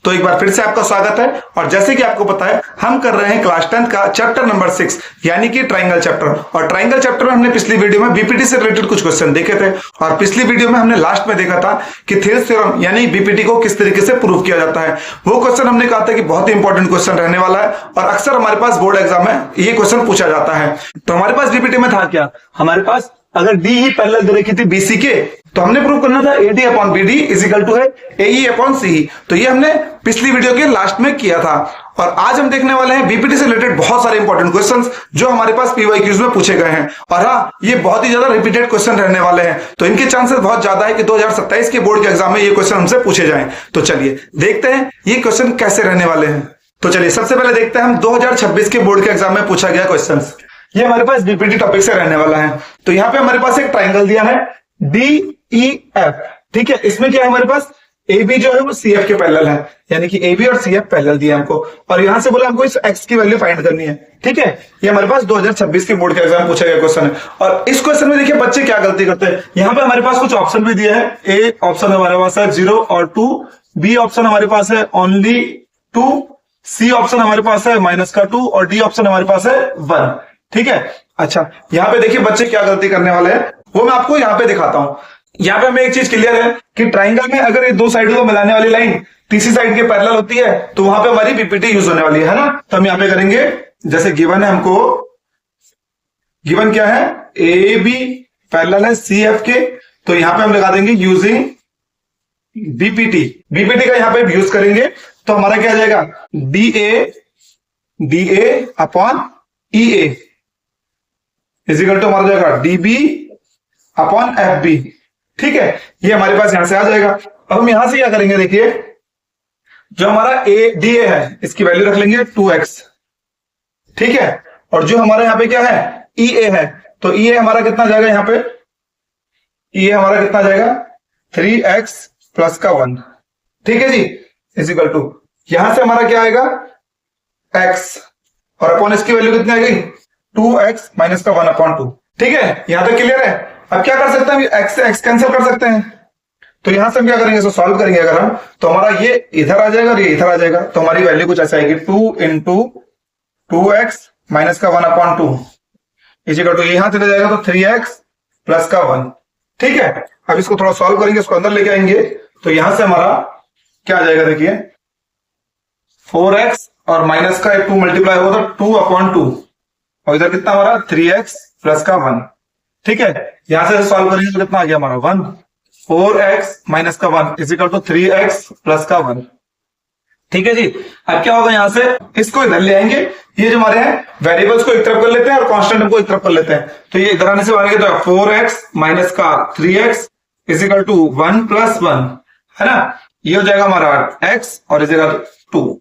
तो एक बार फिर से आपका स्वागत है। और जैसे कि आपको पता है हम कर रहे हैं क्लास 10 का चैप्टर नंबर 6 यानी कि ट्राइंगल चैप्टर। और ट्राइंगल चैप्टर में हमने पिछली वीडियो में बीपीटी से रिलेटेड कुछ क्वेश्चन देखे थे और पिछली वीडियो में हमने लास्ट में देखा था कि थेल्स थ्योरम यानी बीपीटी को किस तरीके से प्रूव किया जाता है। वो क्वेश्चन हमने कहा था कि बहुत ही इंपॉर्टेंट क्वेश्चन रहने वाला है और अक्सर हमारे पास बोर्ड एग्जाम में ये क्वेश्चन पूछा जाता है। तो हमारे पास बीपीटी में था क्या, हमारे पास अगर डी ही पैरेलल दे रखी थी बीसी के तो हमने प्रूव करना था AD upon BD is equal to है एई अपॉन सी। तो ये हमने पिछली वीडियो के लास्ट में किया था। और आज हम देखने वाले हैं बीपीटी से रिलेटेड बहुत सारे इंपॉर्टेंट क्वेश्चंस जो हमारे पास पीवाईक्यूज में पूछे गए हैं। और हाँ, ये बहुत ही ज्यादा रिपीटेड क्वेश्चन रहने वाले हैं, तो इनके चांसेस बहुत ज्यादा है कि 2027 के बोर्ड के एग्जाम में ये क्वेश्चन हमसे पूछे जाएं। तो चलिए देखते हैं ये क्वेश्चन कैसे रहने वाले हैं। तो चलिए सबसे पहले देखते हैं हम 2026 के बोर्ड के एग्जाम में पूछा गया क्वेश्चन। ये हमारे पास बीपीटी टॉपिक से रहने वाला है। तो यहाँ पे हमारे पास एक ट्राइंगल दिया है DEF, ठीक है। इसमें क्या है, हमारे पास AB जो है वो CF के पैरेलल है, यानी कि AB और CF पैरेलल दिया हमको। और यहां से बोला हमको इस X की वैल्यू फाइंड करनी है, ठीक है। ये हमारे पास 2026 के बोर्ड के एग्जाम में पूछा गया क्वेश्चन है। और इस क्वेश्चन में देखिए बच्चे क्या गलती करते हैं। यहाँ पे हमारे पास कुछ ऑप्शन भी दिया है। A ऑप्शन हमारे पास है 0 और 2, B ऑप्शन हमारे पास है ओनली 2, C ऑप्शन हमारे पास है -2 और D ऑप्शन हमारे पास है 1, ठीक है। अच्छा, यहाँ पे देखिए बच्चे क्या गलती करने वाले हैं वो मैं आपको यहाँ पे दिखाता हूं। यहाँ पे हमें एक चीज क्लियर है कि ट्राइंगल में अगर ये दो साइड को मिलाने वाली लाइन तीसरी साइड के पैरेलल होती है तो वहां पे हमारी बीपीटी यूज होने वाली है ना। तो हम यहाँ पे करेंगे, जैसे गिवन है हमको, गिवन क्या है, ए बी पैरेलल है CF के, तो यहाँ पे हम लगा देंगे यूजिंग बीपीटी। बीपीटी का यहाँ पे यूज करेंगे तो हमारा क्या आ जाएगा, DA upon EA is equal to हमारा जाएगा DB अपॉन FB, ठीक है। ये हमारे पास यहां से आ जाएगा। अब हम यहां से क्या करेंगे, देखिए जो हमारा DA है इसकी वैल्यू रख लेंगे 2x, ठीक है। और जो हमारा यहाँ पे क्या है EA है, तो EA हमारा कितना जाएगा, यहाँ पे EA हमारा कितना जाएगा 3x प्लस का 1, ठीक है जी, इज इक्वल टू यहां से हमारा क्या आएगा x और अपॉन इसकी वैल्यू कितनी आ गई 2x माइनस का 1 अपॉन 2, ठीक है। यहां तक क्लियर है। अब क्या कर सकते हैं, x से x कैंसिल कर सकते हैं। तो यहां से हम क्या करेंगे, इसको सॉल्व करेंगे अगर हम, तो हमारा ये इधर आ जाएगा और ये इधर आ जाएगा। तो हमारी वैल्यू कुछ ऐसा आएगी 2 इंटू 2x माइनस का 1 अपॉन 2 इज इक्वल टू यहां चले जाएगा तो 3x प्लस का 1, ठीक है। अब इसको थोड़ा सॉल्व करेंगे, इसको अंदर लेके आएंगे तो यहां से हमारा क्या आ जाएगा, देखिए 4x और माइनस का 2 मल्टीप्लाई होगा तो 2 अपॉन 2 और इधर कितना हमारा 3x प्लस का 1, ठीक है। यहां से सॉल्व करेंगे तो कितना आ गया हमारा 1, 4x माइनस का 1 is equal to 3x plus का 1, ठीक है जी। अब क्या होगा, यहां से इसको इधर ले आएंगे, ये जो हमारे हैं वेरिएबल्स को एक तरफ कर लेते हैं और कांस्टेंट को एक तरफ कर लेते हैं। तो ये इधर आने से बनेगा तो 4x माइनस का 3x is equal to 1 plus 1, है ना। ये हो जाएगा हमारा x और इज इक्वल टू 2।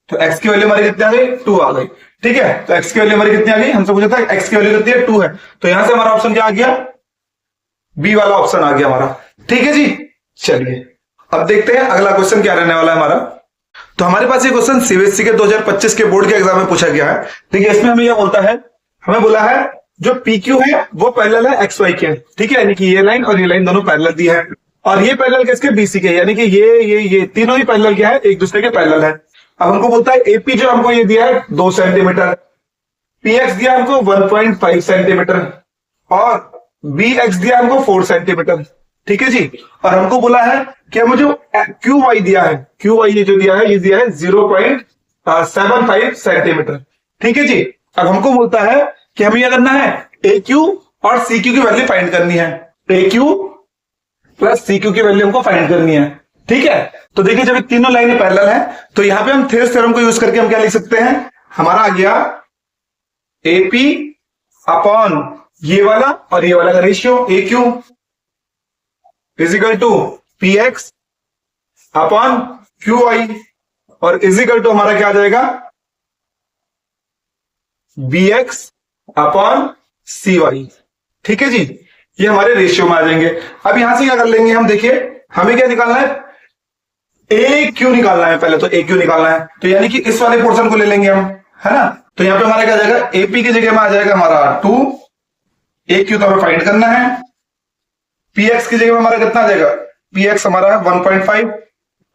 तो x की वैल्यू हमारी कितनी आ गई 2 आ गई, ठीक है। तो x की वैल्यू हमारी कितनी आ गई, हमसे पूछा था x की वैल्यू कितनी है 2 है, तो यहां से हमारा ऑप्शन क्या आ गया, बी वाला ऑप्शन आ गया हमारा, ठीक है जी। चलिए अब देखते हैं अगला क्वेश्चन क्या रहने वाला है हमारा। तो हमारे पास ये क्वेश्चन सीबीएसई के 2025 के बोर्ड के एग्जाम में पूछा गया है। देखिए इसमें हमें यह बोलता है, हमें बोला है जो PQ है वो पैरेलल है XY के, ठीक है, यानी कि ये लाइन और ये लाइन दोनों पैरेलल दी है और ये पैरेलल किसके BC के, यानी कि ये तीनों ही पैरेलल क्या है, एक दूसरे के पैरेलल है। अब हमको बोलता है AP जो हमको ये दिया है 2 सेंटीमीटर, PX दिया हमको 1.5 सेंटीमीटर और BX दिया हमको 4 सेंटीमीटर, ठीक है जी। और हमको बोला है कि हमें जो QY दिया है, QY ये जो दिया है ये दिया है 0.75 सेंटीमीटर, ठीक है जी। अब हमको बोलता है कि हमें यह करना है AQ और CQ की वैल्यू फाइंड करनी है, AQ प्लस CQ की वैल्यू हमको फाइंड करनी है, ठीक है। तो देखिए जब तीनों लाइनें पैरेलल हैं तो यहां पे हम थेल्स थ्योरम को यूज करके हम क्या लिख सकते हैं, हमारा आ गया AP अपॉन ये वाला और ये वाला का ratio AQ is equal to PX upon QY और इज इक्वल टू हमारा क्या आ जाएगा BX अपॉन CY, ठीक है जी। ये हमारे रेशियो में आ जाएंगे। अब यहां से क्या कर लेंगे हम, देखिए हमें क्या निकालना है, AQ निकालना है, पहले तो AQ निकालना है, तो यानी कि इस वाले पोर्शन को ले लेंगे हम, है ना। तो यहां पे हमारा क्या आ जाएगा, AP की जगह में आ जाएगा हमारा 2, AQ तो हमें फाइंड करना है, PX की जगह में हमारा कितना आ जाएगा, PX हमारा है 1.5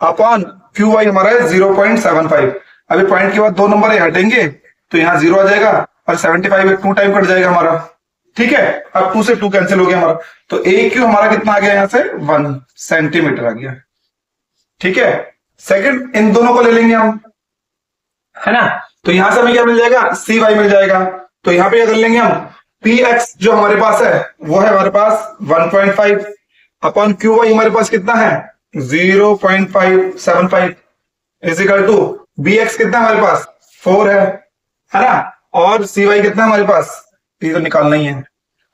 अपॉन क्यू वाई हमारा है 0.75। अभी पॉइंट के बाद दो नंबर हटेंगे तो यहाँ 0 आ जाएगा और 75 2 टाइम कट जाएगा हमारा। ठीक है, अब 2 से 2 कैंसिल हो गया हमारा, तो ए क्यू हमारा कितना आ गया यहाँ से 1 सेंटीमीटर आ गया। ठीक है, सेकंड इन दोनों को ले लेंगे हम, है ना, तो यहां से हमें क्या मिल जाएगा, सी वाई मिल जाएगा। तो यहां पे क्या कर लेंगे हम, पी एक्स जो हमारे पास है वो है हमारे पास 1.5 अपॉन क्यू वाई हमारे पास कितना है 0.575 is equal to B X कितना हमारे पास 4 है ना, और सी वाई कितना हमारे पास, ये तो निकालना ही है।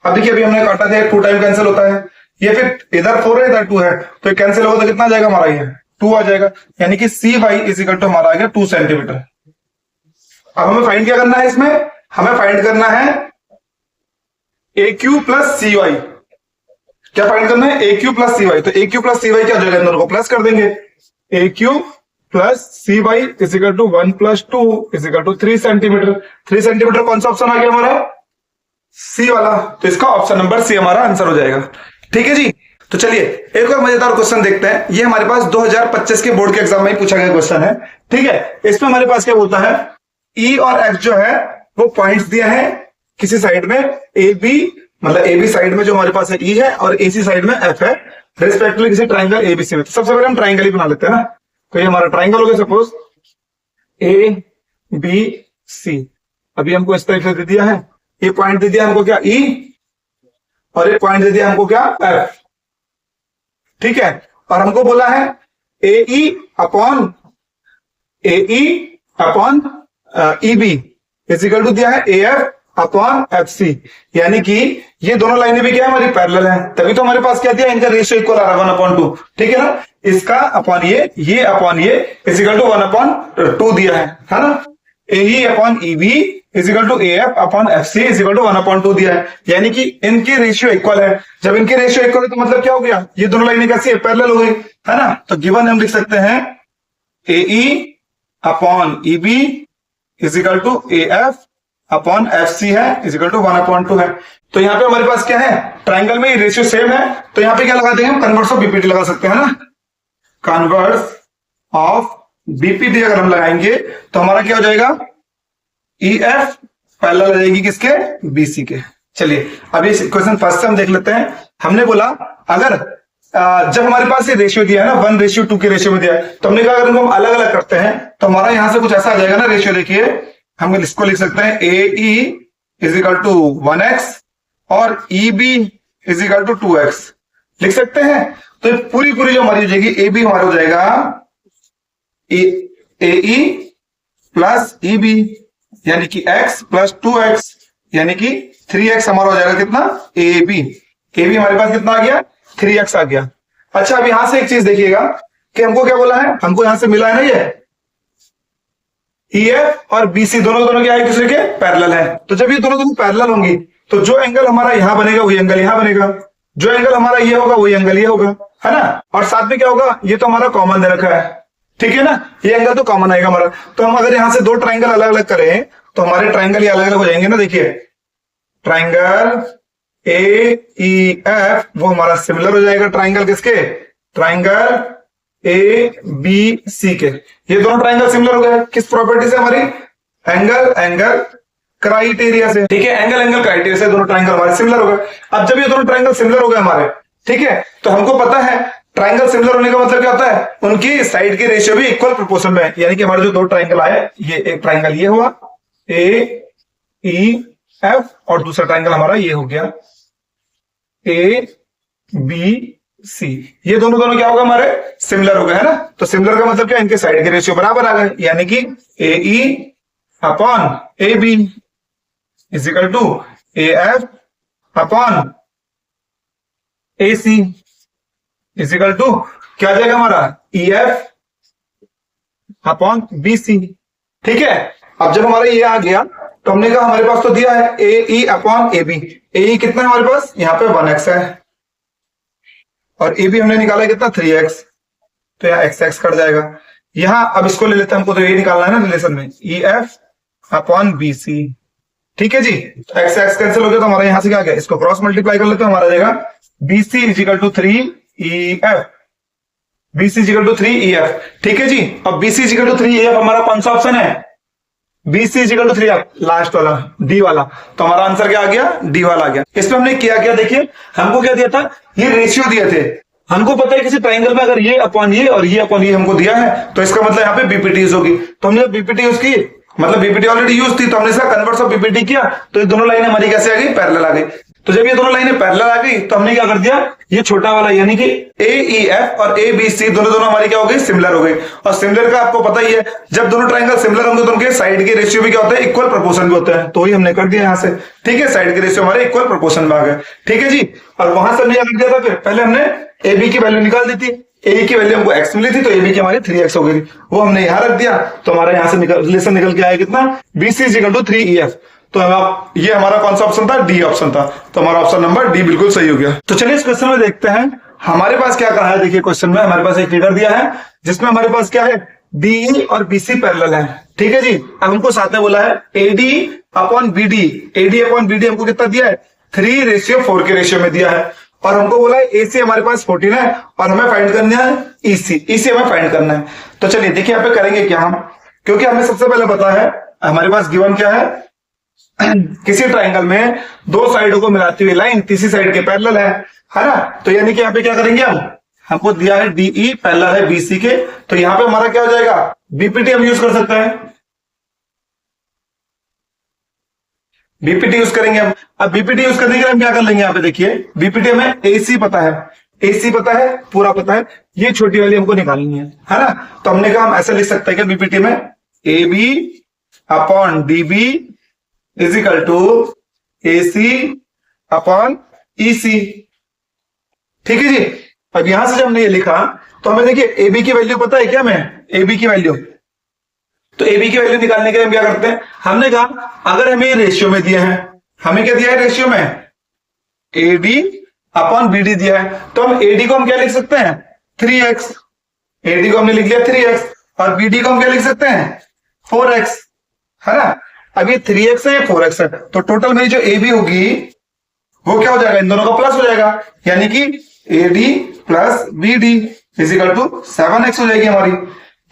अब देखिए अभी हमने काटा दिया, 2 टाइम कैंसिल होता है, ये फिर इधर 4 है इधर 2 है, तो कैंसिल होगा तो कितना आ जाएगा हमारा, ये 2 आ जाएगा, यानी कि सी वाई इज इक्वल टू हमारा आ गया 2 सेंटीमीटर। अब हमें फाइंड क्या करना है, इसमें हमें फाइंड करना है A Q plus C Y. क्या फाइंड करना है, A Q plus C Y, तो A Q plus C Y क्या हो जाएगा, इन दोनों को प्लस कर देंगे, A Q plus C Y is equal to 1 plus 2 is equal to 3 centimetre. 3 centimetre कौन सा ऑप्शन आ गया हमारा, सी वाला, तो इसका ऑप्शन नंबर सी हमारा आंसर हो जाएगा। ठीक है जी, तो चलिए एक और मजेदार क्वेश्चन देखते हैं, ये हमारे पास 2025 के बोर्ड के एग्जाम में पूछा गया क्वेश्चन है। ठीक है, इसमें हमारे पास क्या बोलता है, ई और एफ जो है वो पॉइंट्स दिए हैं किसी साइड में, ए बी मतलब ए बी साइड में जो हमारे पास है ई है और ए सी साइड में एफ है, रिस्पेक्टिवली किसी ट्राइंगल एबीसी में। तो सबसे पहले हम ट्राइंगल ही बना लेते हैं ना, तो ये हमारा ट्राइंगल हो गया सपोज ए बी सी। अभी हमको इस तरीके से दे दिया है, ये पॉइंट दे दिया हमको क्या ई, और ये पॉइंट दे दिया हमको क्या एफ। ठीक है, और हमको बोला है A E upon E B is equal to दिया है A F upon F C, यानी कि ये दोनों लाइनें भी क्या है हमारी पैरेलल हैं, तभी तो हमारे पास क्या दिया, इनका रेशियो इक्वल आ रहा है 1/2। ठीक है ना, इसका अपॉन ये अपॉन ये इज इक्वल टू 1/2 दिया है ना, A E upon E B is equal to A F upon F C is equal to 1/2 दिया है, यानी कि इनके रेशियो इक्वल है। जब इनके रेशियो इक्वल है तो मतलब क्या हो गया, ये दोनों लाइनें कैसी है, पैरेलल हो गई, है ना। तो गिवन हम लिख सकते हैं A E upon E B is equal to A F upon F C है इज इक्वल टू 1/2 है। तो यहाँ पे हमारे पास क्या है, ट्राइंगल में रेशियो सेम है, तो यहाँ पे क्या लगा देंगे हम, कन्वर्स ऑफ बीपीटी लगा सकते हैं ना, कन्वर्स ऑफ बीपीटी अगर हम लगाएंगे तो हमारा क्या हो जाएगा, ई एफ पैरेलल आ जाएगी किसके, बीसी के। चलिए अभी क्वेश्चन फर्स्ट से हम देख लेते हैं। हमने बोला अगर जब हमारे पास ये रेशियो दिया है ना 1:2 के रेशियो में दिया है, तो हमने कहा अगर इनको हम अलग अलग करते हैं तो हमारा यहां से कुछ ऐसा आ जाएगा ना रेशियो, देखिए हम इसको लिख सकते हैं A E is equal to 1x और E B is equal to 2x लिख सकते हैं। तो ये पूरी जो हमारी हो जाएगी, ए बी हमारा हो जाएगा ए ई प्लस ई बी यानी कि x प्लस 2x यानी कि 3x हमारा हो जाएगा कितना, ए बी हमारे पास कितना आ गया, 3x आ गया। अच्छा अब यहां से एक चीज देखिएगा कि हमको क्या बोला है, हमको यहां से मिला है ना ये EF और BC दोनों क्या एक दूसरे के पैरेलल है। तो जब ये दोनों पैरेलल होंगी तो जो एंगल हमारा यहां बनेगा वही एंगल यहां बनेगा, जो एंगल हमारा ये होगा वही एंगल ये होगा, है ना। और साथ में क्या होगा, ये तो हमारा कॉमन दे रखा है, ठीक है ना, ये एंगल तो कॉमन आएगा हमारा। तो हम अगर यहां से दो ट्राइंगल अलग अलग करें तो हमारे ट्राइंगल ये अलग अलग हो जाएंगे ना। देखिए ट्राइंगल AEF वो हमारा सिमिलर हो जाएगा ट्राइंगल किसके, ट्राइंगल ABC के। ये दोनों ट्राइंगल सिमिलर हो गए किस प्रॉपर्टी से, हमारी एंगल क्राइटेरिया से, ठीक है, एंगल क्राइटेरिया से दोनों ट्राइंगल हमारे सिमिलर हो गए। अब जब ये दोनों ट्राइंगल सिमिलर हो गए हमारे, ठीक है, तो हमको पता है ट्राइंगल सिमिलर होने का मतलब क्या होता है, उनकी साइड के रेशियो भी इक्वल प्रोपोर्शन में है। यानी कि हमारे जो दो ट्राइंगल आए, ये एक ट्राइंगल ये हुआ AEF और दूसरा ट्राइंगल हमारा ये हो गया ABC। ये दोनों क्या होगा, हमारे सिमिलर हो गए, है ना। तो सिमिलर का मतलब क्या, इनके साइड के रेशियो बराबर आ गए, यानी कि AE upon AB is equal to AF upon AC is equal to क्या आ जाएगा हमारा, EF अपॉन BC। ठीक है, अब जब हमारा ये आ गया तो हमने कहा हमारे पास तो दिया है AE अपॉन AB। AE कितना है हमारे पास, यहां पे 1x है और AB हमने निकाला है कितना, 3x, तो यहाँ x कट जाएगा। यहां अब इसको ले लेते हैं, हमको तो ये निकालना है ना रिलेशन में, EF अपॉन BC। ठीक है जी, तो x कैंसिल हो गया तो हमारा यहां से क्या आ गया, इसको क्रॉस मल्टीप्लाई कर लेते हैं, हमारा जाएगा BC is equal to 3EF। BC is equal to 3EF। ठीक है जी, अब BC is equal to 3EF हमारा कौन सा ऑप्शन है? BC is equal to 3F, last वाला डी वाला। तो हमारा आंसर क्या आ गया? डी वाला आ गया। इसमें हमने किया क्या, देखिए हमको क्या दिया था, ये रेशियो दिए थे। हमको पता है किसी ट्राइंगल में अगर ये अपॉन ये और ये अपॉन ये हमको दिया है तो इसका मतलब यहाँ पे बीपीटी यूज होगी। तो हमने बीपीटी यूज की, मतलब बीपीटी ऑलरेडी यूज थी, तो हमने इसका कन्वर्स ऑफ बीपीटी किया, तो ये दोनों लाइनें हमारी कैसे आ गई? पैरेलल आ गई। तो जब ये दोनों लाइनें पैरेलल आ गई तो हमने क्या कर दिया, ये छोटा वाला यानी कि AEF और ABC दोनों हमारी क्या हो गई? सिमिलर हो गई। और सिमिलर का आपको पता ही है, जब दोनों ट्राइंगल सिमिलर होंगे तो उनके साइड के रेशियो भी क्या होता है? इक्वल प्रोपोर्शन भी होता है। तो वही हमने कर दिया यहाँ से। ठीक है, साइड के रेशियो हमारे इक्वल प्रोपोर्शन में आ गए। ठीक है जी, और वहां से हमने क्या कर दिया था, फिर पहले हमने AB की वैल्यू निकाल दी थी। A की वैल्यू हमको x मिली थी, तो AB की हमारी 3x हो गई, वो हमने यहां रख दिया। तो हमारा यहां से रिलेशन निकल के आया कितना? BC is equal to 3EF। तो अब ये हमारा कौन सा ऑप्शन था? डी ऑप्शन था। तो हमारा ऑप्शन नंबर डी बिल्कुल सही हो गया। तो चलिए इस क्वेश्चन में देखते हैं हमारे पास क्या कहा है। देखिए क्वेश्चन में हमारे पास एक फिगर दिया है जिसमें हमारे पास क्या है, DE और BC पैरेलल है। ठीक है जी, अब हमको साथ में बोला है AD upon BD। AD upon BD हमको कितना दिया है? 3:4 के रेशियो में दिया है। और हमको बोला है AC हमारे पास 14 है और हमें फाइंड करना है EC हमें फाइंड करना है। तो चलिए देखिए यहाँ पे करेंगे क्या हम, क्योंकि हमें सबसे पहले पता है हमारे पास गिवन क्या है, किसी ट्राइंगल में दो साइडों को मिलाती हुई लाइन तीसरी साइड के पैरेलल है ना। तो यानी कि यहाँ पे क्या करेंगे हम, हमको दिया है DE पैरेलल है BC के, तो यहाँ पे हमारा क्या हो जाएगा? BPT हम यूज कर सकते हैं, बीपीटी यूज करेंगे हम। अब बीपीटी यूज करने के लिए हम क्या कर लेंगे, यहाँ पे देखिए बीपीटी हमें AC पता है, AC पता है, पूरा पता है, ये छोटी वाली हमको निकालनी है ना। तो हमने कहा हम ऐसे लिख सकते हैं कि बीपीटी में AB upon DB is equal to AC upon EC। ठीक है जी, अब यहां से जब हमने ये लिखा तो हमें देखिए AB की वैल्यू पता है क्या, हमें AB की वैल्यू, तो AB की वैल्यू निकालने के लिए हम क्या करते हैं, हमने कहा अगर हमें रेशियो में दिया है, हमें क्या दिया है रेशियो में, AD अपॉन BD दिया है, तो हम AD को हम क्या लिख सकते हैं 3x, AD को हमने लिख लिया 3x और BD को हम क्या लिख सकते हैं 4x, है ना। अब ये 3x है या 4x है, तो टोटल मेरी जो AB होगी वो क्या हो जाएगा, इन दोनों का प्लस हो जाएगा, यानी कि AD plus BD is equal to 7x हो जाएगी हमारी।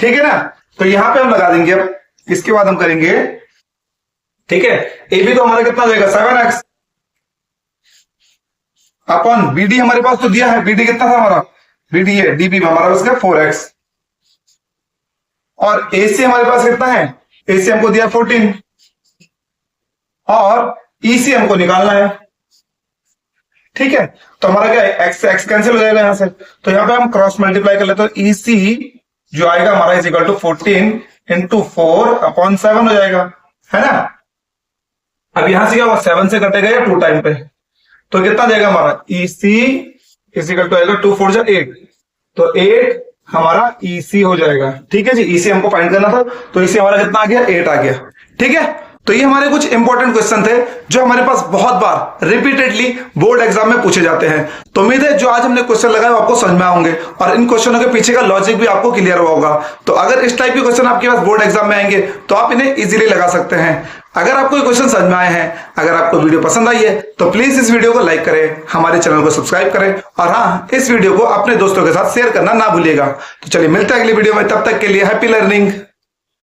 ठीक है ना, तो यहां पे हम लगा देंगे। अब इसके बाद हम करेंगे, ठीक है, AB तो हमारा कितना हो जाएगा 7x अपॉन BD हमारे पास तो दिया है, BD कितना था हमारा, BD है, DB में हमारा उसका 4x और AC हमारे पास कितना है, AC हमको दिया 14 और EC हमको निकालना है। ठीक है, तो हमारा क्या है x से x कैंसिल हो जाएगा यहां से, तो यहां पे हम क्रॉस मल्टीप्लाई कर लेते हैं, तो EC जो आएगा हमारा is equal to 14 into 4 upon 7 हो जाएगा, है ना। अब यहां से क्या होगा 7 से कटेगा या 2 टाइम पे, तो कितना जाएगा हमारा EC इज इक्वल टू आएगा 2 4 जा 8, तो 8 हमारा EC हो जाएगा। ठीक है जी, EC हमको फाइंड करना था, तो EC हमारा कितना आ गया 8 आ गया। ठीक है, तो ये हमारे कुछ इंपॉर्टेंट क्वेश्चन थे जो हमारे पास बहुत बार रिपीटेडली बोर्ड एग्जाम में पूछे जाते हैं। तो उम्मीद है जो आज हमने क्वेश्चन लगाए वो आपको समझ में आएंगे और इन क्वेश्चनों के पीछे का लॉजिक भी आपको क्लियर हुआ होगा। तो अगर इस टाइप के क्वेश्चन आपके पास बोर्ड एग्जाम में आएंगे तो आप इन्हें इजीली लगा सकते हैं। अगर आपको ये क्वेश्चन समझ में आए हैं, अगर आपको वीडियो पसंद आई है तो प्लीज इस वीडियो को लाइक करें, हमारे चैनल को सब्सक्राइब करें और हाँ, इस वीडियो को अपने दोस्तों के साथ शेयर करना ना भूलिएगा। तो चलिए मिलते हैं अगली वीडियो में, तब तक के लिए हैप्पी लर्निंग।